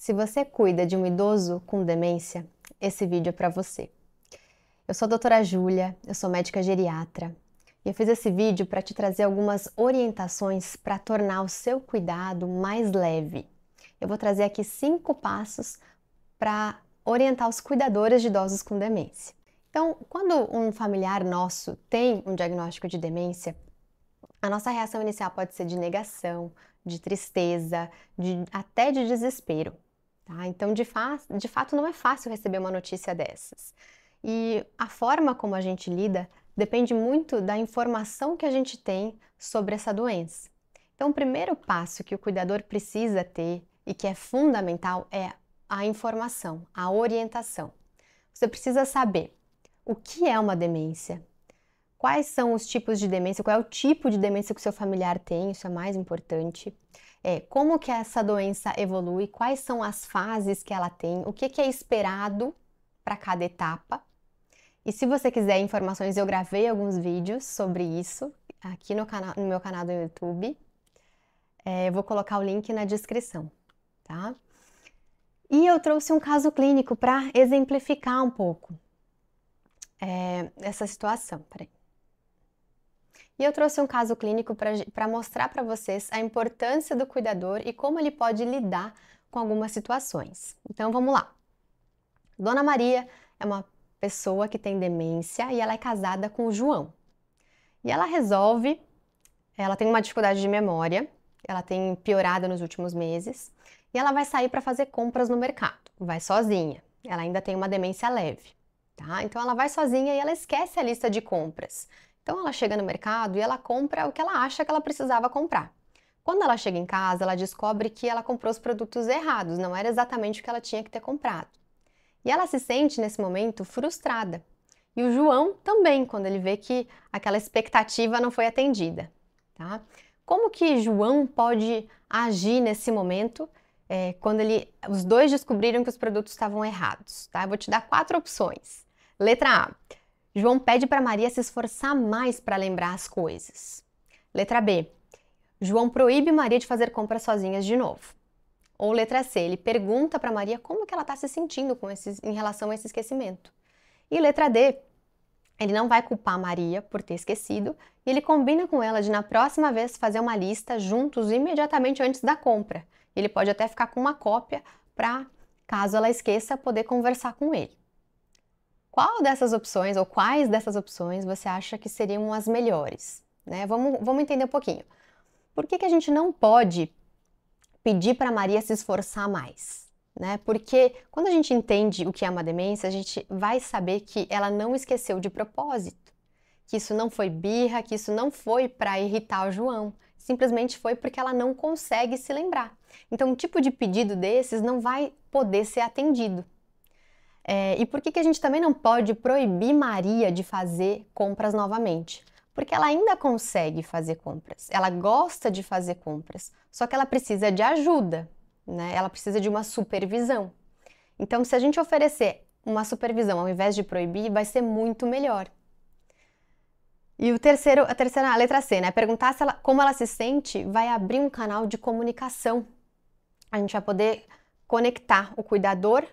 Se você cuida de um idoso com demência, esse vídeo é para você. Eu sou a doutora Júlia, eu sou médica geriatra e eu fiz esse vídeo para te trazer algumas orientações para tornar o seu cuidado mais leve. Eu vou trazer aqui 5 passos para orientar os cuidadores de idosos com demência. Então, quando um familiar nosso tem um diagnóstico de demência, a nossa reação inicial pode ser de negação, de tristeza, até de desespero. Tá? Então, de fato, não é fácil receber uma notícia dessas. E a forma como a gente lida depende muito da informação que a gente tem sobre essa doença. Então, o primeiro passo que o cuidador precisa ter e que é fundamental é a informação, a orientação. Você precisa saber o que é uma demência, quais são os tipos de demência, qual é o tipo de demência que o seu familiar tem, isso é mais importante. Como que essa doença evolui, quais são as fases que ela tem, o que é esperado para cada etapa. E se você quiser informações, eu gravei alguns vídeos sobre isso aqui no meu canal do YouTube. Eu vou colocar o link na descrição, tá? E eu trouxe um caso clínico para exemplificar um pouco essa situação. Peraí. E eu trouxe um caso clínico para mostrar para vocês a importância do cuidador e como ele pode lidar com algumas situações. Então vamos lá. Dona Maria é uma pessoa que tem demência e ela é casada com o João. E ela tem uma dificuldade de memória, ela tem piorado nos últimos meses, e ela vai sair para fazer compras no mercado, vai sozinha. Ela ainda tem uma demência leve, tá? Então ela vai sozinha e ela esquece a lista de compras. Então ela chega no mercado e ela compra o que ela acha que ela precisava comprar. Quando ela chega em casa, ela descobre que ela comprou os produtos errados, não era exatamente o que ela tinha que ter comprado. E ela se sente, nesse momento, frustrada. E o João também, quando ele vê que aquela expectativa não foi atendida. Tá? Como que João pode agir nesse momento, quando os dois descobriram que os produtos estavam errados? Tá? Eu vou te dar 4 opções. Letra A. João pede para Maria se esforçar mais para lembrar as coisas. Letra B. João proíbe Maria de fazer compras sozinhas de novo. Ou letra C, ele pergunta para Maria como que ela está se sentindo em relação a esse esquecimento. E letra D, ele não vai culpar Maria por ter esquecido e ele combina com ela de na próxima vez fazer uma lista juntos imediatamente antes da compra. Ele pode até ficar com uma cópia para, caso ela esqueça, poder conversar com ele. Qual dessas opções ou quais dessas opções você acha que seriam as melhores? Né? Vamos entender um pouquinho. Por que a gente não pode pedir para Maria se esforçar mais, né? Porque quando a gente entende o que é uma demência, a gente vai saber que ela não esqueceu de propósito, que isso não foi birra, que isso não foi para irritar o João, simplesmente foi porque ela não consegue se lembrar. Então, um tipo de pedido desses não vai poder ser atendido. E por que a gente também não pode proibir Maria de fazer compras novamente? Porque ela ainda consegue fazer compras, ela gosta de fazer compras, só que ela precisa de ajuda, né? Ela precisa de uma supervisão. Então, se a gente oferecer uma supervisão ao invés de proibir, vai ser muito melhor. E a letra C, né? Perguntar como ela se sente, vai abrir um canal de comunicação. A gente vai poder conectar o cuidador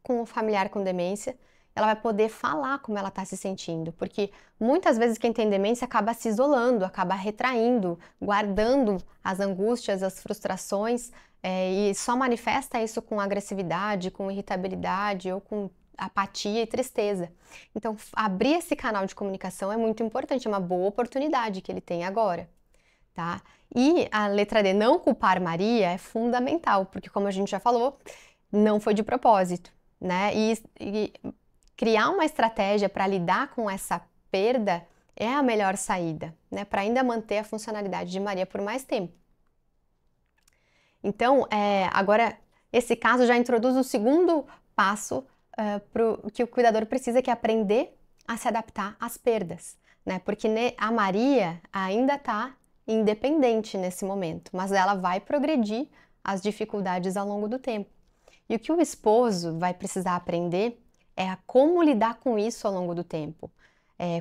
com o familiar com demência. Ela vai poder falar como ela está se sentindo, porque muitas vezes quem tem demência acaba se isolando, acaba retraindo, guardando as angústias, as frustrações, e só manifesta isso com agressividade, com irritabilidade ou com apatia e tristeza. Então, abrir esse canal de comunicação é muito importante, é uma boa oportunidade que ele tem agora, tá? E a letra D, não culpar Maria, é fundamental, porque como a gente já falou, não foi de propósito, né? E criar uma estratégia para lidar com essa perda é a melhor saída, né? Para ainda manter a funcionalidade de Maria por mais tempo. Então, agora, esse caso já introduz o segundo passo que o cuidador precisa, que é aprender a se adaptar às perdas, né? Porque a Maria ainda está independente nesse momento, mas ela vai progredir as dificuldades ao longo do tempo. E o que o esposo vai precisar aprender é a como lidar com isso ao longo do tempo.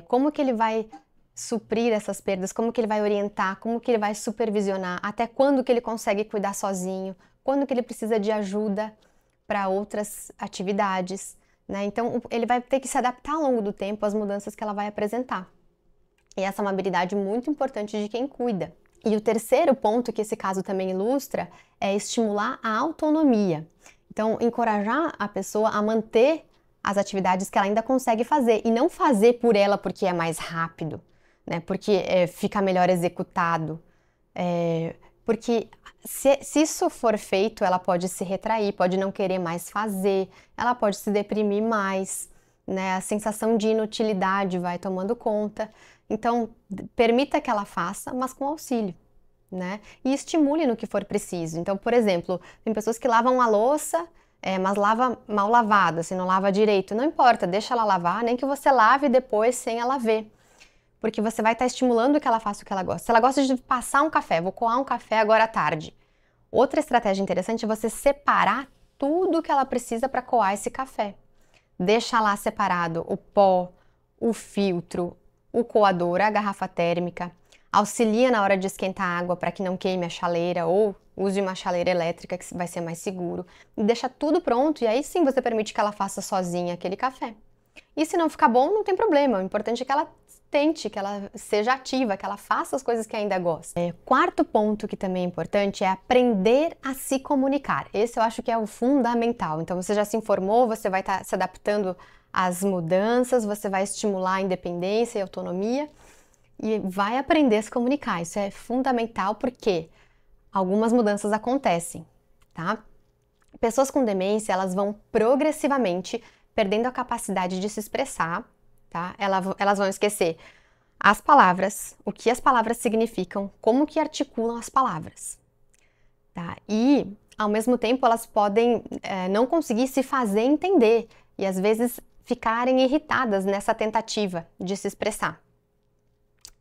Como que ele vai suprir essas perdas, como que ele vai orientar, como que ele vai supervisionar, até quando que ele consegue cuidar sozinho, quando que ele precisa de ajuda, para outras atividades, né? Então, ele vai ter que se adaptar ao longo do tempo às mudanças que ela vai apresentar. E essa é uma habilidade muito importante de quem cuida. E o terceiro ponto que esse caso também ilustra é estimular a autonomia. Então, encorajar a pessoa a manter as atividades que ela ainda consegue fazer e não fazer por ela porque é mais rápido, né? Porque fica melhor executado. Porque se isso for feito, ela pode se retrair, pode não querer mais fazer, ela pode se deprimir mais, né? A sensação de inutilidade vai tomando conta. Então, permita que ela faça, mas com auxílio, né? E estimule no que for preciso. Então, por exemplo, tem pessoas que lavam a louça, mas lava mal lavada, se não lava direito. Não importa, deixa ela lavar, nem que você lave depois sem ela ver. Porque você vai estar estimulando que ela faça o que ela gosta. Se ela gosta de passar um café, vou coar um café agora à tarde. Outra estratégia interessante é você separar tudo que ela precisa para coar esse café. Deixa lá separado o pó, o filtro, o coador, a garrafa térmica. Auxilia na hora de esquentar a água para que não queime a chaleira ou use uma chaleira elétrica que vai ser mais seguro. E deixa tudo pronto e aí sim você permite que ela faça sozinha aquele café. E se não ficar bom, não tem problema. O importante é que ela tente, que ela seja ativa, que ela faça as coisas que ainda gosta. Quarto ponto que também é importante é aprender a se comunicar. Esse eu acho que é o fundamental. Então você já se informou, você vai estar se adaptando às mudanças, você vai estimular a independência e autonomia e vai aprender a se comunicar. Isso é fundamental porque algumas mudanças acontecem, tá? Pessoas com demência, elas vão progressivamente perdendo a capacidade de se expressar, tá? Elas vão esquecer as palavras, o que as palavras significam, como que articulam as palavras, tá? E, ao mesmo tempo, elas podem não conseguir se fazer entender e, às vezes, ficarem irritadas nessa tentativa de se expressar.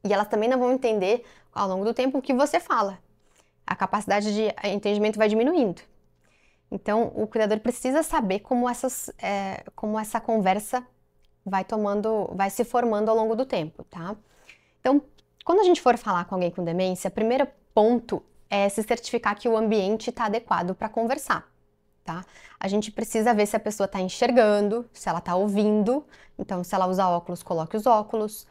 E elas também não vão entender, ao longo do tempo, o que você fala. A capacidade de entendimento vai diminuindo. Então, o cuidador precisa saber como essa conversa vai se formando ao longo do tempo, tá? Então, quando a gente for falar com alguém com demência, o primeiro ponto é se certificar que o ambiente está adequado para conversar, tá? A gente precisa ver se a pessoa está enxergando, se ela está ouvindo. Então, se ela usa óculos, coloque os óculos.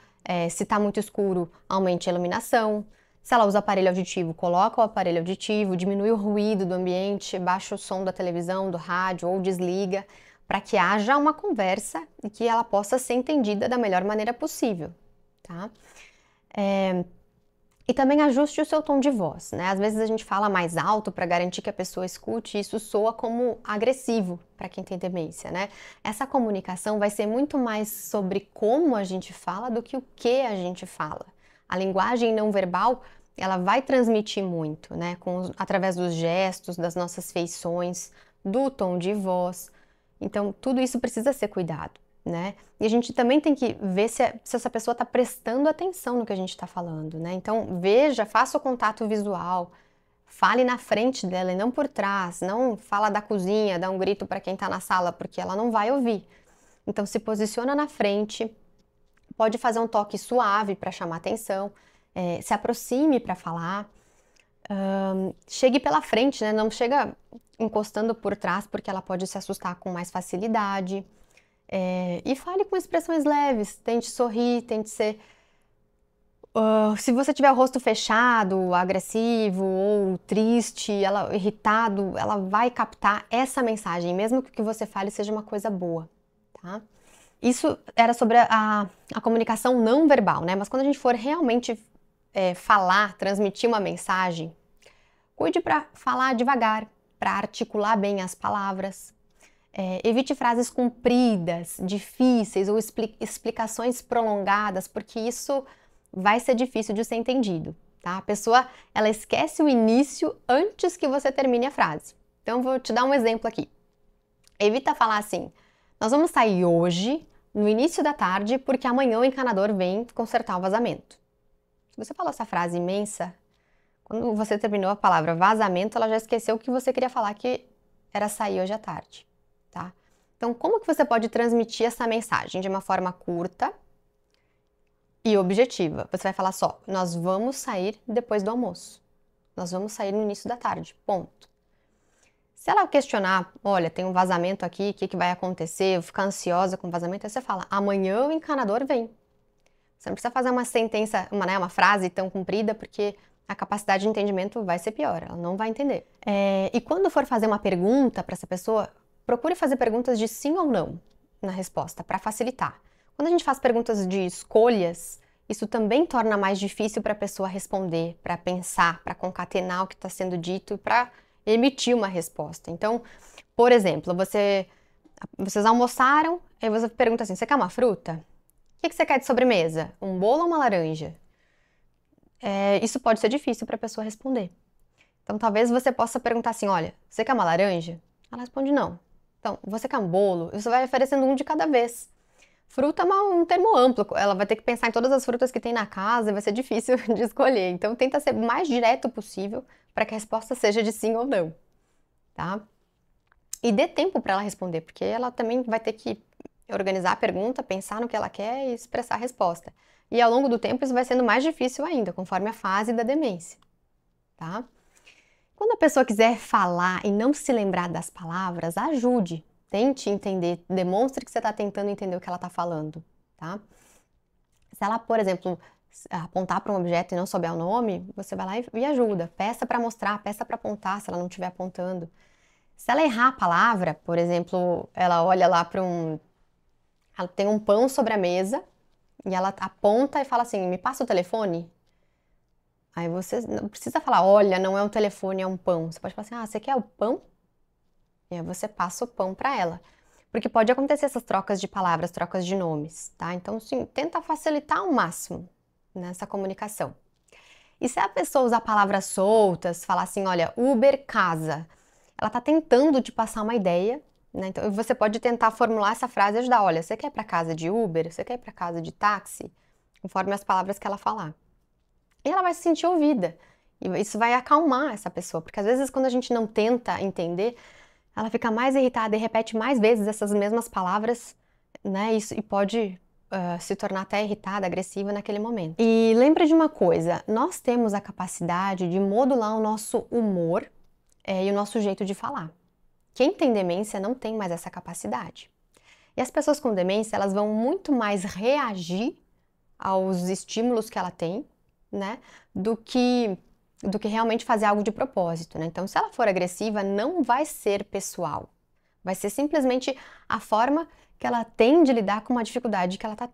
Se está muito escuro, aumente a iluminação. Se ela usa aparelho auditivo, coloca o aparelho auditivo, diminui o ruído do ambiente, baixa o som da televisão, do rádio ou desliga, para que haja uma conversa e que ela possa ser entendida da melhor maneira possível, tá? E também ajuste o seu tom de voz, né? Às vezes a gente fala mais alto para garantir que a pessoa escute e isso soa como agressivo para quem tem demência, né? Essa comunicação vai ser muito mais sobre como a gente fala do que o que a gente fala. A linguagem não verbal, ela vai transmitir muito, né? Através dos gestos, das nossas feições, do tom de voz. Então, tudo isso precisa ser cuidado, né? E a gente também tem que ver se essa pessoa está prestando atenção no que a gente está falando, né? Então, veja, faça o contato visual, fale na frente dela e não por trás, não fala da cozinha, dá um grito para quem está na sala, porque ela não vai ouvir. Então, se posiciona na frente, pode fazer um toque suave para chamar atenção, se aproxime para falar, chegue pela frente, né? Não chega encostando por trás, porque ela pode se assustar com mais facilidade. E fale com expressões leves, tente sorrir, tente ser... se você tiver o rosto fechado, agressivo ou triste, irritado, ela vai captar essa mensagem, mesmo que o que você fale seja uma coisa boa, tá? Isso era sobre a comunicação não verbal, né? Mas quando a gente for realmente falar, transmitir uma mensagem, cuide para falar devagar, para articular bem as palavras. Evite frases compridas, difíceis ou explicações prolongadas, porque isso vai ser difícil de ser entendido, tá? A pessoa, ela esquece o início antes que você termine a frase. Então, vou te dar um exemplo aqui. Evita falar assim, nós vamos sair hoje, no início da tarde, porque amanhã o encanador vem consertar o vazamento. Se você falou essa frase imensa, quando você terminou a palavra vazamento, ela já esqueceu o que você queria falar, que era sair hoje à tarde, tá? Então, como que você pode transmitir essa mensagem de uma forma curta e objetiva? Você vai falar só, nós vamos sair depois do almoço. Nós vamos sair no início da tarde, ponto. Se ela questionar, olha, tem um vazamento aqui, o que que vai acontecer? Eu vou ficar ansiosa com o vazamento, aí você fala, amanhã o encanador vem. Você não precisa fazer uma sentença, uma frase tão comprida, porque a capacidade de entendimento vai ser pior, ela não vai entender. E quando for fazer uma pergunta para essa pessoa, procure fazer perguntas de sim ou não na resposta, para facilitar. Quando a gente faz perguntas de escolhas, isso também torna mais difícil para a pessoa responder, para pensar, para concatenar o que está sendo dito, para emitir uma resposta. Então, por exemplo, vocês almoçaram, aí você pergunta assim, você quer uma fruta? O que você quer de sobremesa? Um bolo ou uma laranja? Isso pode ser difícil para a pessoa responder. Então, talvez você possa perguntar assim, olha, você quer uma laranja? Ela responde não. Então, você quer um bolo? Você vai oferecendo um de cada vez. Fruta é um termo amplo, ela vai ter que pensar em todas as frutas que tem na casa e vai ser difícil de escolher. Então, tenta ser o mais direto possível para que a resposta seja de sim ou não, tá? E dê tempo para ela responder, porque ela também vai ter que organizar a pergunta, pensar no que ela quer e expressar a resposta. E ao longo do tempo isso vai sendo mais difícil ainda, conforme a fase da demência, tá? Quando a pessoa quiser falar e não se lembrar das palavras, ajude. Tente entender, demonstre que você está tentando entender o que ela está falando, tá? Se ela, por exemplo, apontar para um objeto e não souber o nome, você vai lá e ajuda. Peça para mostrar, peça para apontar se ela não estiver apontando. Se ela errar a palavra, por exemplo, ela olha lá para ela tem um pão sobre a mesa e ela aponta e fala assim, me passa o telefone? Aí você não precisa falar, olha, não é um telefone, é um pão. Você pode falar assim, você quer o pão? E aí você passa o pão para ela. Porque pode acontecer essas trocas de palavras, trocas de nomes, tá? Então, sim, tenta facilitar ao máximo nessa comunicação. E se a pessoa usar palavras soltas, falar assim, olha, Uber casa, ela tá tentando te passar uma ideia, né? Então, você pode tentar formular essa frase e ajudar, olha, você quer ir para casa de Uber? Você quer ir para casa de táxi? Conforme as palavras que ela falar. E ela vai se sentir ouvida. E isso vai acalmar essa pessoa, porque às vezes quando a gente não tenta entender, ela fica mais irritada e repete mais vezes essas mesmas palavras, né? E pode se tornar até irritada, agressiva naquele momento. E lembra de uma coisa, nós temos a capacidade de modular o nosso humor e o nosso jeito de falar. Quem tem demência não tem mais essa capacidade. E as pessoas com demência, elas vão muito mais reagir aos estímulos que ela tem, né? Do que realmente fazer algo de propósito, né? Então, se ela for agressiva, não vai ser pessoal. Vai ser simplesmente a forma que ela tem de lidar com uma dificuldade que ela está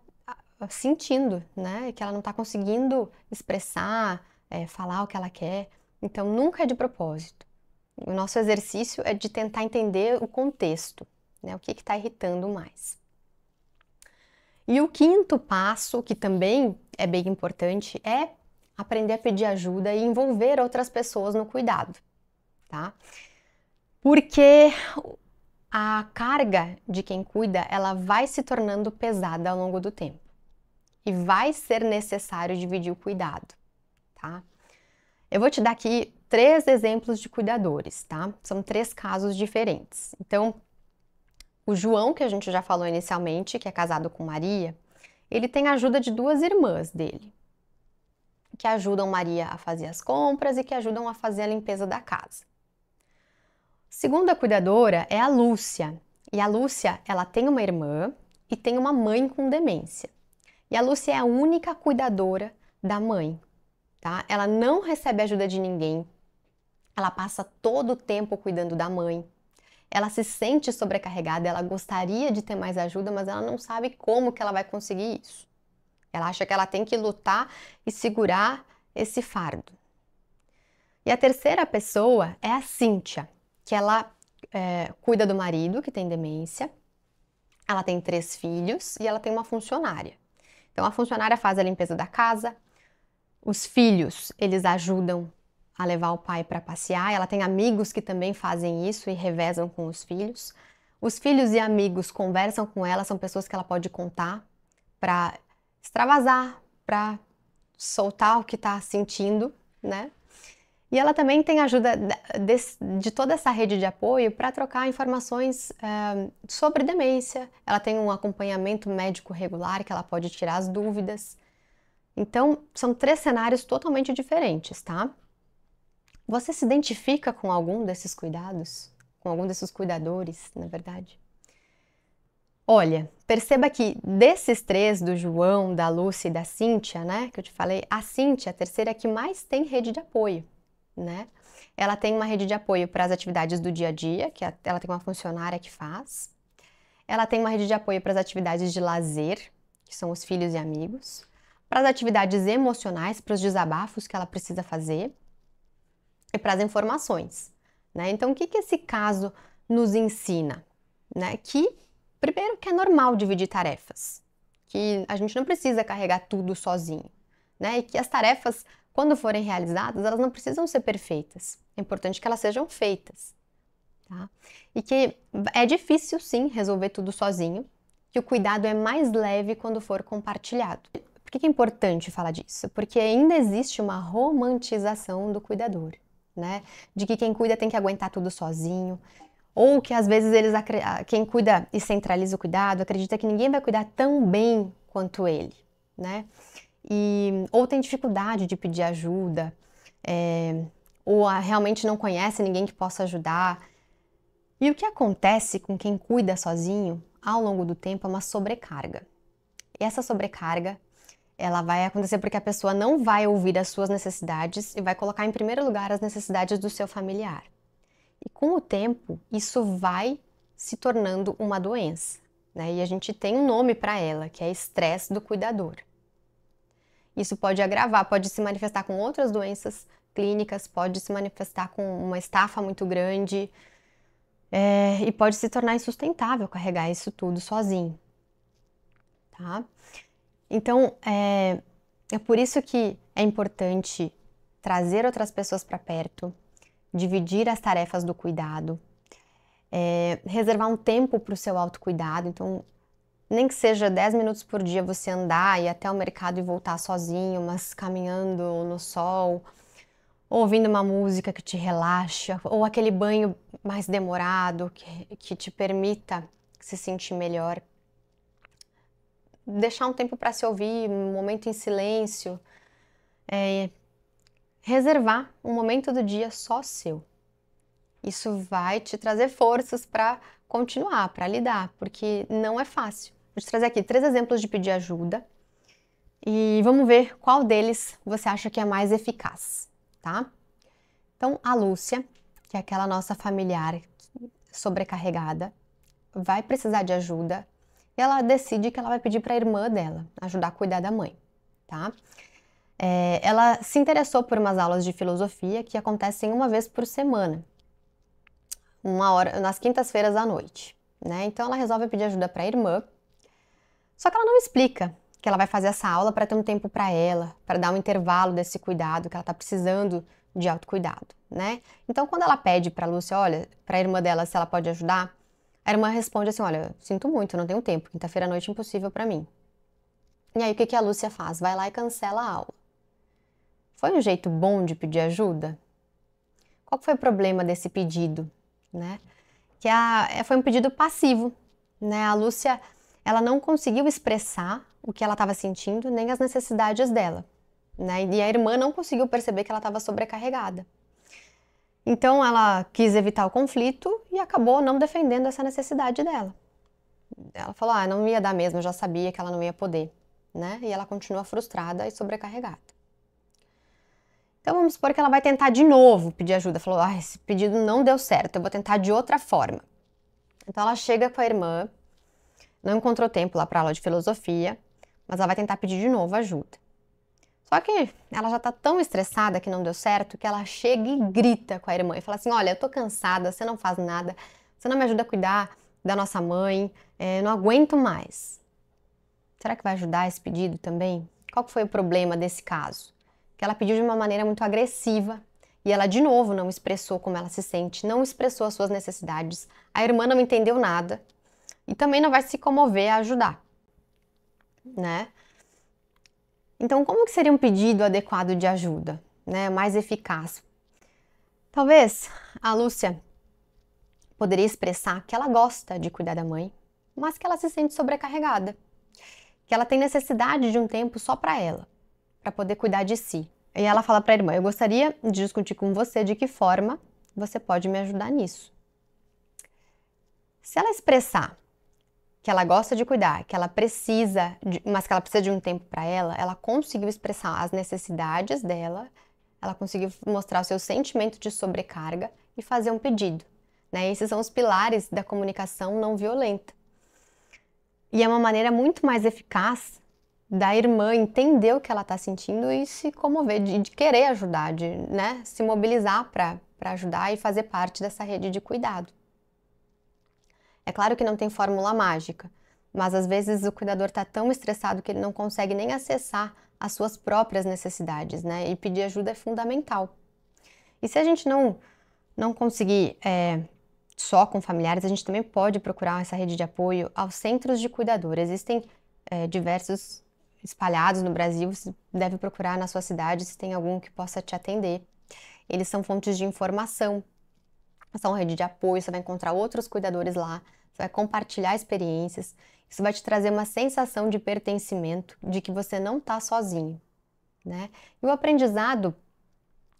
sentindo, né? Que ela não está conseguindo expressar, falar o que ela quer. Então, nunca é de propósito. O nosso exercício é de tentar entender o contexto, né? O que está irritando mais. E o quinto passo, que também é bem importante, é aprender a pedir ajuda e envolver outras pessoas no cuidado, tá? Porque a carga de quem cuida, ela vai se tornando pesada ao longo do tempo. E vai ser necessário dividir o cuidado, tá? Eu vou te dar aqui 3 exemplos de cuidadores, tá? São 3 casos diferentes. Então, o João, que a gente já falou inicialmente, que é casado com Maria, ele tem a ajuda de 2 irmãs dele, que ajudam Maria a fazer as compras e que ajudam a fazer a limpeza da casa. Segunda cuidadora é a Lúcia. E a Lúcia, ela tem uma irmã e tem uma mãe com demência. E a Lúcia é a única cuidadora da mãe, tá? Ela não recebe ajuda de ninguém. Ela passa todo o tempo cuidando da mãe. Ela se sente sobrecarregada, ela gostaria de ter mais ajuda, mas ela não sabe como que ela vai conseguir isso. Ela acha que ela tem que lutar e segurar esse fardo. E a terceira pessoa é a Cíntia, que ela cuida do marido, que tem demência. Ela tem 3 filhos e ela tem uma funcionária. Então, a funcionária faz a limpeza da casa. Os filhos, eles ajudam a levar o pai para passear. Ela tem amigos que também fazem isso e revezam com os filhos. Os filhos e amigos conversam com ela, são pessoas que ela pode contar para extravasar, para soltar o que está sentindo, né? E ela também tem ajuda de toda essa rede de apoio para trocar informações sobre demência. Ela tem um acompanhamento médico regular que ela pode tirar as dúvidas. Então, são 3 cenários totalmente diferentes, tá? Você se identifica com algum desses cuidados? com algum desses cuidadores, na verdade. Olha, perceba que desses três, do João, da Lúcia e da Cíntia, né, que eu te falei, a Cíntia, a terceira, é a que mais tem rede de apoio, né? Ela tem uma rede de apoio para as atividades do dia a dia, que ela tem uma funcionária que faz. Ela tem uma rede de apoio para as atividades de lazer, que são os filhos e amigos. Para as atividades emocionais, para os desabafos que ela precisa fazer. E para as informações, né? Então, o que esse caso nos ensina? Né? Que, primeiro, que é normal dividir tarefas, que a gente não precisa carregar tudo sozinho, né? E que as tarefas, quando forem realizadas, elas não precisam ser perfeitas. É importante que elas sejam feitas, tá? E que é difícil, sim, resolver tudo sozinho, que o cuidado é mais leve quando for compartilhado. Por que é importante falar disso? Porque ainda existe uma romantização do cuidador, né? De que quem cuida tem que aguentar tudo sozinho, ou que às vezes quem cuida e centraliza o cuidado acredita que ninguém vai cuidar tão bem quanto ele, né? Ou tem dificuldade de pedir ajuda, ou realmente não conhece ninguém que possa ajudar. E o que acontece com quem cuida sozinho ao longo do tempo é uma sobrecarga. E essa sobrecarga ela vai acontecer porque a pessoa não vai ouvir as suas necessidades e vai colocar em primeiro lugar as necessidades do seu familiar. E com o tempo, isso vai se tornando uma doença, né? E a gente tem um nome para ela, que é estresse do cuidador. Isso pode agravar, pode se manifestar com outras doenças clínicas, pode se manifestar com uma estafa muito grande, e pode se tornar insustentável carregar isso tudo sozinho, tá? Então, é por isso que é importante trazer outras pessoas para perto, dividir as tarefas do cuidado, reservar um tempo para o seu autocuidado. Então, nem que seja 10 minutos por dia você andar e ir até o mercado e voltar sozinho, mas caminhando no sol, ouvindo uma música que te relaxa, ou aquele banho mais demorado que te permita se sentir melhor. Deixar um tempo para se ouvir, um momento em silêncio, reservar um momento do dia só seu. Isso vai te trazer forças para continuar, para lidar, porque não é fácil. Vou te trazer aqui 3 exemplos de pedir ajuda e vamos ver qual deles você acha que é mais eficaz, tá? Então, a Lúcia, que é aquela nossa familiar sobrecarregada, vai precisar de ajuda. E ela decide que ela vai pedir para a irmã dela ajudar a cuidar da mãe, tá? Ela se interessou por umas aulas de filosofia que acontecem uma vez por semana, 1h, nas quintas-feiras à noite, né? Então ela resolve pedir ajuda para a irmã, só que ela não explica que ela vai fazer essa aula para ter um tempo para ela, para dar um intervalo desse cuidado que ela está precisando de autocuidado, né? Então quando ela pede para a Lúcia, olha, para a irmã dela se ela pode ajudar, a irmã responde assim, olha, sinto muito, não tenho tempo, quinta-feira à noite é impossível para mim. E aí o que a Lúcia faz? Vai lá e cancela a aula. Foi um jeito bom de pedir ajuda? Qual foi o problema desse pedido, né? Que foi um pedido passivo, né? A Lúcia, ela não conseguiu expressar o que ela estava sentindo, nem as necessidades dela, né? E a irmã não conseguiu perceber que ela estava sobrecarregada. Então ela quis evitar o conflito e acabou não defendendo essa necessidade dela. Ela falou, não ia dar mesmo, eu já sabia que ela não ia poder, né? E ela continua frustrada e sobrecarregada. Então vamos supor que ela vai tentar de novo pedir ajuda. Falou, esse pedido não deu certo, eu vou tentar de outra forma. Então ela chega com a irmã, não encontrou tempo lá para aula de filosofia, mas ela vai tentar pedir de novo ajuda. Só que ela já tá tão estressada que não deu certo que ela chega e grita com a irmã e fala assim, olha, eu tô cansada, você não faz nada, você não me ajuda a cuidar da nossa mãe, não aguento mais. Será que vai ajudar esse pedido também? Qual que foi o problema desse caso? Que ela pediu de uma maneira muito agressiva e ela de novo não expressou como ela se sente, não expressou as suas necessidades, a irmã não entendeu nada e também não vai se comover a ajudar, né? Então, como que seria um pedido adequado de ajuda, né, mais eficaz? Talvez a Lúcia poderia expressar que ela gosta de cuidar da mãe, mas que ela se sente sobrecarregada, que ela tem necessidade de um tempo só para ela, para poder cuidar de si. E ela fala para a irmã, eu gostaria de discutir com você de que forma você pode me ajudar nisso. Se ela expressar que ela gosta de cuidar, que ela precisa, mas que ela precisa de um tempo para ela, ela conseguiu expressar as necessidades dela, ela conseguiu mostrar o seu sentimento de sobrecarga e fazer um pedido, né? Esses são os pilares da comunicação não violenta. E é uma maneira muito mais eficaz da irmã entender o que ela está sentindo e se comover, de querer ajudar, de, né, se mobilizar para ajudar e fazer parte dessa rede de cuidado. É claro que não tem fórmula mágica, mas às vezes o cuidador está tão estressado que ele não consegue nem acessar as suas próprias necessidades, né? E pedir ajuda é fundamental. E se a gente não conseguir só com familiares, a gente também pode procurar essa rede de apoio aos centros de cuidador. Existem diversos espalhados no Brasil, você deve procurar na sua cidade se tem algum que possa te atender. Eles são fontes de informação, são rede de apoio, você vai encontrar outros cuidadores lá, você vai compartilhar experiências, isso vai te trazer uma sensação de pertencimento, de que você não está sozinho, né? E o aprendizado,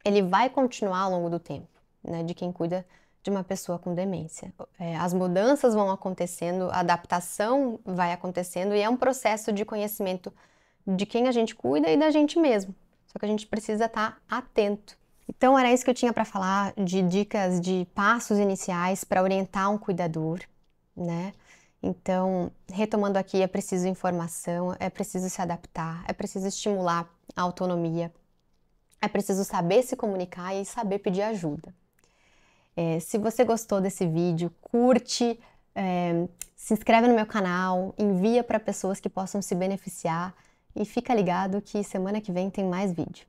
ele vai continuar ao longo do tempo, né, de quem cuida de uma pessoa com demência. As mudanças vão acontecendo, a adaptação vai acontecendo e é um processo de conhecimento de quem a gente cuida e da gente mesmo. Só que a gente precisa estar atento. Então era isso que eu tinha para falar de dicas de passos iniciais para orientar um cuidador, né? Então, retomando aqui, é preciso informação, é preciso se adaptar, é preciso estimular a autonomia, é preciso saber se comunicar e saber pedir ajuda. Se você gostou desse vídeo, curte, se inscreve no meu canal, envia para pessoas que possam se beneficiar e fica ligado que semana que vem tem mais vídeo.